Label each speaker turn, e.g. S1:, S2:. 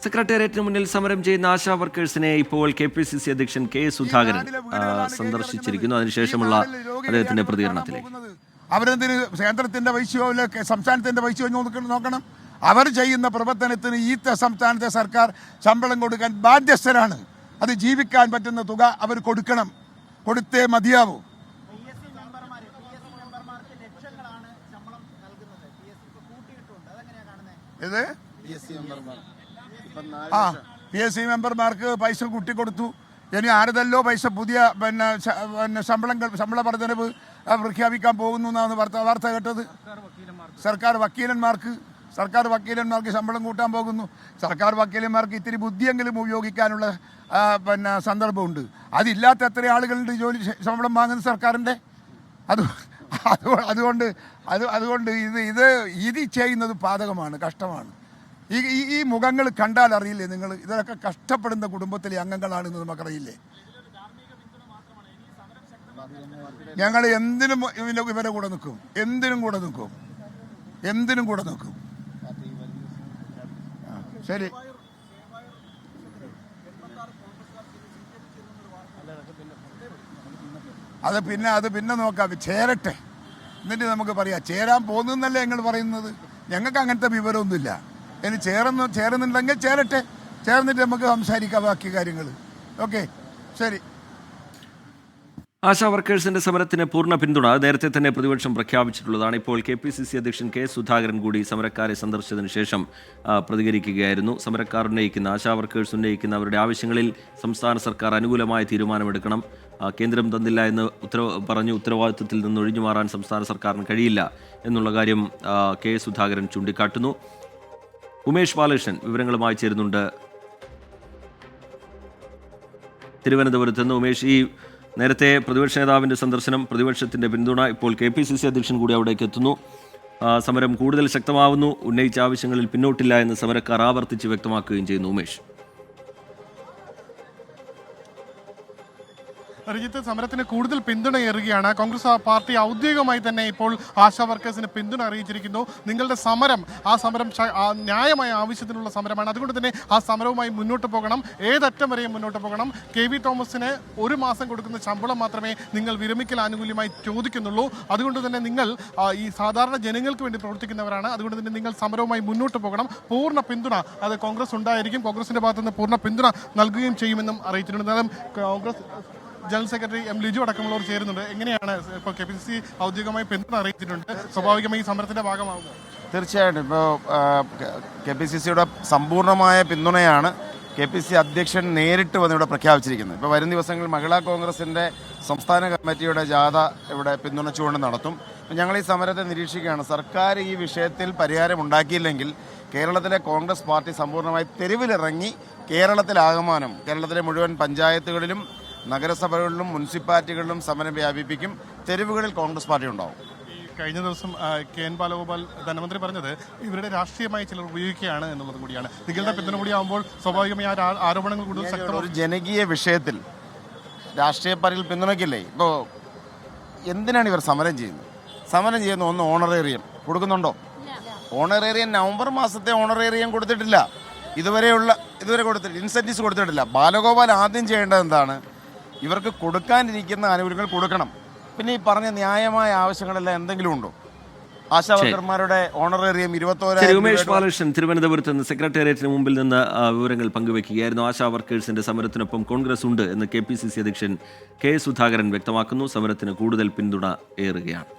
S1: സെക്രട്ടേറിയറ്റിന് മുന്നിൽ സമരം ചെയ്യുന്ന ആശാ വർക്കേഴ്സിനെ ഇപ്പോൾ KPCC അധ്യക്ഷൻ കെ സുധാകരൻ സന്ദർശിച്ചിരിക്കുന്നു. അതിനുശേഷമുള്ള അദ്ദേഹത്തിന്റെ പ്രതികരണത്തിലേക്ക്.
S2: അവരെന്തിന് കേന്ദ്രത്തിന്റെ പൈസയോ സംസ്ഥാനത്തിന്റെ പൈസയോ നോക്കണം? അവർ ചെയ്യുന്ന പ്രവർത്തനത്തിന് ഈ സംസ്ഥാനത്തെ സർക്കാർ ശമ്പളം കൊടുക്കാൻ ബാധ്യസ്ഥരാണ്. അത് ജീവിക്കാൻ പറ്റുന്ന തുക അവർ കൊടുക്കണം, കൊടുത്തേ മതിയാവൂ. ഇത് PSC മെമ്പർമാർക്ക് പൈസ കൂട്ടിക്കൊടുത്തു. ഇനി ആരതല്ലോ പൈസ പുതിയ ശമ്പള വർധനവ് പ്രഖ്യാപിക്കാൻ പോകുന്നു എന്നാണ് വാർത്ത കേട്ടത്. സർക്കാർ വക്കീലന്മാർക്ക് ശമ്പളം കൂട്ടാൻ പോകുന്നു. സർക്കാർ വക്കീലന്മാർക്ക് ഇത്തിരി ബുദ്ധിയെങ്കിലും ഉപയോഗിക്കാനുള്ള സന്ദർഭമുണ്ട്. അതില്ലാത്ത എത്ര ആളുകളുടെ ശമ്പളം വാങ്ങുന്ന സർക്കാരിൻ്റെ അതുകൊണ്ട് ഇത് ചെയ്യുന്നത് പാതകമാണ്, കഷ്ടമാണ്. ഈ മുഖങ്ങൾ കണ്ടാൽ അറിയില്ലേ നിങ്ങൾ? ഇതൊക്കെ കഷ്ടപ്പെടുന്ന കുടുംബത്തിലെ അംഗങ്ങളാണെന്ന് നമുക്കറിയില്ലേ? ഞങ്ങൾ എന്തിനും ഇവരെ കൂടെ നിൽക്കും, എന്തിനും കൂടെ നിൽക്കും. ശരി, അത് പിന്നെ നോക്കാം. ചേരട്ടെ, എന്നിട്ട് നമുക്ക് പറയാം. ചേരാൻ പോകുന്നല്ലേ ഞങ്ങൾ പറയുന്നത്. ഞങ്ങൾക്ക് അങ്ങനത്തെ വിവരമൊന്നുമില്ല. ഇനി ചേരുന്നുണ്ടെങ്കിൽ ചേരട്ടെ, ചേർന്നിട്ട് നമുക്ക് സംസാരിക്കാം ബാക്കി കാര്യങ്ങൾ. ഓക്കെ, ശരി.
S1: ആശാ വർക്കേഴ്സിന്റെ സമരത്തിന് പൂർണ്ണ പിന്തുണ നേരത്തെ തന്നെ പ്രതിപക്ഷം പ്രഖ്യാപിച്ചിട്ടുള്ളതാണ്. ഇപ്പോൾ KPCC അധ്യക്ഷൻ കെ സുധാകരൻ കൂടി സമരക്കാരെ സന്ദർശിച്ചതിന് ശേഷം പ്രതികരിക്കുകയായിരുന്നു. സമരക്കാർ ഉന്നയിക്കുന്ന, ആശാ വർക്കേഴ്സ് ഉന്നയിക്കുന്ന അവരുടെ ആവശ്യങ്ങളിൽ സംസ്ഥാന സർക്കാർ അനുകൂലമായ തീരുമാനമെടുക്കണം. കേന്ദ്രം തന്നില്ല എന്ന് പറഞ്ഞു ഉത്തരവാദിത്വത്തിൽ നിന്ന് ഒഴിഞ്ഞു മാറാൻ സംസ്ഥാന സർക്കാരിന് കഴിയില്ല എന്നുള്ള കാര്യം കെ സുധാകരൻ ചൂണ്ടിക്കാട്ടുന്നു. ഉമേഷ് ബാലകൃഷ്ണൻ വിവരങ്ങളുമായി ചേരുന്നുണ്ട് തിരുവനന്തപുരത്ത് നിന്ന്. ഉമേഷ്, ഈ നേരത്തെ പ്രതിപക്ഷ നേതാവിൻ്റെ സന്ദർശനം, പ്രതിപക്ഷത്തിൻ്റെ പിന്തുണ, ഇപ്പോൾ KPCC അധ്യക്ഷൻ കൂടി അവിടേക്ക് എത്തുന്നു. സമരം കൂടുതൽ ശക്തമാവുന്നു. ഉന്നയിച്ച ആവശ്യങ്ങളിൽ പിന്നോട്ടില്ല എന്ന് സമരക്കാർ ആവർത്തിച്ച് വ്യക്തമാക്കുകയും ചെയ്യുന്നു. ഉമേഷ്,
S3: രഞ്ജിത്ത്, സമരത്തിന് കൂടുതൽ പിന്തുണയേറുകയാണ്. കോൺഗ്രസ് പാർട്ടി ഔദ്യോഗികമായി തന്നെ ഇപ്പോൾ ആശാ വർക്കേഴ്സിന് പിന്തുണ അറിയിച്ചിരിക്കുന്നു. നിങ്ങളുടെ സമരം ന്യായമായ ആവശ്യത്തിനുള്ള സമരമാണ്. അതുകൊണ്ട് തന്നെ ആ സമരവുമായി മുന്നോട്ട് പോകണം, ഏതറ്റം വരെയും മുന്നോട്ട് പോകണം. KV തോമസിന് 1 മാസം കൊടുക്കുന്ന ശമ്പളം മാത്രമേ നിങ്ങൾ വിരമിക്കൽ ആനുകൂല്യമായി ചോദിക്കുന്നുള്ളൂ. അതുകൊണ്ട് തന്നെ നിങ്ങൾ ഈ സാധാരണ ജനങ്ങൾക്ക് വേണ്ടി പ്രവർത്തിക്കുന്നവരാണ്. അതുകൊണ്ട് തന്നെ നിങ്ങൾ സമരവുമായി മുന്നോട്ട് പോകണം. പൂർണ്ണ പിന്തുണ അത് കോൺഗ്രസ് ഉണ്ടായിരിക്കും. കോൺഗ്രസിന്റെ ഭാഗത്തുനിന്ന് പൂർണ്ണ പിന്തുണ നൽകുകയും ചെയ്യുമെന്നും അറിയിച്ചിട്ടുണ്ട്. എന്നാലും Congress general secretary M. Liju അടക്കമുള്ളവർ ചേരുന്നുണ്ട്. എങ്ങനെയാണ് ഇപ്പോൾ KPCC ഔദ്യോഗികമായി പിന്തുണ അറിയിച്ചിട്ടുണ്ട്, സ്വാഭാവികമായി ഈ സമരത്തിന്റെ ഭാഗമാകുന്നത്?
S4: തീർച്ചയായിട്ടും ഇപ്പോൾ KPCCയുടെ സമ്പൂർണ്ണമായ പിന്തുണയാണ് KPCC അധ്യക്ഷൻ നേരിട്ട് വന്ന് ഇവിടെ പ്രഖ്യാപിച്ചിരിക്കുന്നത്. ഇപ്പോൾ വരും ദിവസങ്ങളിൽ മഹിളാ കോൺഗ്രസിൻ്റെ സംസ്ഥാന കമ്മിറ്റിയുടെ ജാഥ ഇവിടെ പിന്തുണച്ചുകൊണ്ട് നടത്തും. ഞങ്ങൾ ഈ സമരത്തെ നിരീക്ഷിക്കുകയാണ്. സർക്കാർ ഈ വിഷയത്തിൽ പരിഹാരമുണ്ടാക്കിയില്ലെങ്കിൽ കേരളത്തിലെ കോൺഗ്രസ് പാർട്ടി സമ്പൂർണ്ണമായി തെരുവിലിറങ്ങി കേരളത്തിലാകമാനം കേരളത്തിലെ മുഴുവൻ പഞ്ചായത്തുകളിലും നഗരസഭകളിലും മുനിസിപ്പാലിറ്റികളിലും സമരം വ്യാപിപ്പിക്കും. തെരുവുകളിൽ കോൺഗ്രസ് പാർട്ടി ഉണ്ടാവും.
S3: കഴിഞ്ഞ ദിവസം KN ബാലഗോപാൽ ധനമന്ത്രി പറഞ്ഞത് ഇവരുടെ രാഷ്ട്രീയമായി ചിലർ ഉപയോഗിക്കുകയാണ് എന്നുള്ളത് കൂടിയാണ്. നിങ്ങളുടെ പിന്തുണ കൂടിയാകുമ്പോൾ സ്വാഭാവികമായി ആരോപണങ്ങൾ കൂടുതൽ ശക്തമാണ്.
S4: ഒരു ജനകീയ വിഷയത്തിൽ രാഷ്ട്രീയ പാർട്ടികൾ പിന്തുണയ്ക്കില്ലേ? ഇപ്പോൾ എന്തിനാണ് ഇവർ സമരം ചെയ്യുന്നത്? സമരം ചെയ്യുന്ന ഒന്ന് ഓണറേറിയം കൊടുക്കുന്നുണ്ടോ? ഓണറേറിയം നവംബർ മാസത്തെ ഓണറേറിയം കൊടുത്തിട്ടില്ല. ഇതുവരെ കൊടുത്തിട്ടില്ല. ഇൻസെൻറ്റീവ്സ് കൊടുത്തിട്ടില്ല. ബാലഗോപാൽ ആദ്യം ചെയ്യേണ്ടത് എന്താണ്? ഇവർക്ക് കൊടുക്കാനിരിക്കുന്ന ആനുകൂല്യങ്ങൾ കൊടുക്കണം. പിന്നെ ഈ പറഞ്ഞ ന്യായമായ ആവശ്യങ്ങളെല്ലാം എന്തെങ്കിലും ഉണ്ടോ? ആശാ വർക്കർമാരുടെ ഓണറേറിയം 21,000.
S1: ഉമേഷ് ബാലകൃഷ്ണൻ തിരുവനന്തപുരത്ത് നിന്ന് സെക്രട്ടേറിയറ്റിന് മുമ്പിൽ നിന്ന് വിവരങ്ങൾ പങ്കുവയ്ക്കുകയായിരുന്നു. ആശാ വർക്കേഴ്സിന്റെ സമരത്തിനൊപ്പം കോൺഗ്രസ് ഉണ്ട് എന്ന് KPCC അധ്യക്ഷൻ കെ സുധാകരൻ വ്യക്തമാക്കുന്നു. സമരത്തിന് കൂടുതൽ പിന്തുണ ഏറുകയാണ്.